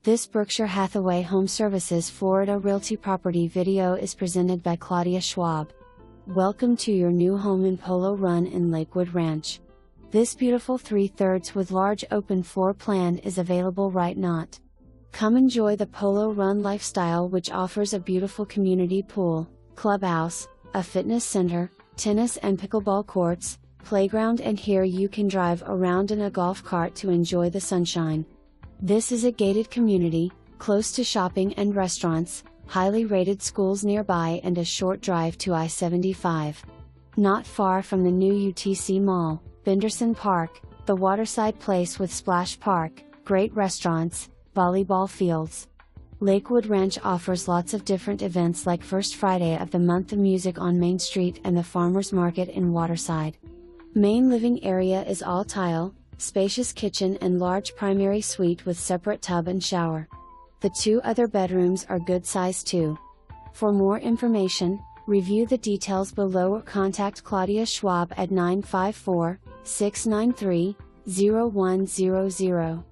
This Berkshire Hathaway HomeServices Florida Realty property video is presented by Claudia Schwab. Welcome to your new home in Polo Run in Lakewood Ranch. This beautiful 3/3 with large open floor plan is available right now. Come enjoy the Polo Run Lifestyle, which offers a beautiful community pool, clubhouse, a fitness center, tennis and pickleball courts, playground, and here you can drive around in a golf cart to enjoy the sunshine. This is a gated community, close to shopping and restaurants, highly rated schools nearby, and a short drive to I-75. Not far from the new UTC Mall, Benderson Park, the Waterside Place with splash park, great restaurants, volleyball fields. Lakewood Ranch offers lots of different events like First Friday of the Month music on Mainstreet and the Farmers Market in Waterside. Main living area is all tile, spacious kitchen and large primary suite with separate tub and shower. The 2 other bedrooms are good size too. For more information, review the details below or contact Claudia Schwab at 954-693-0100.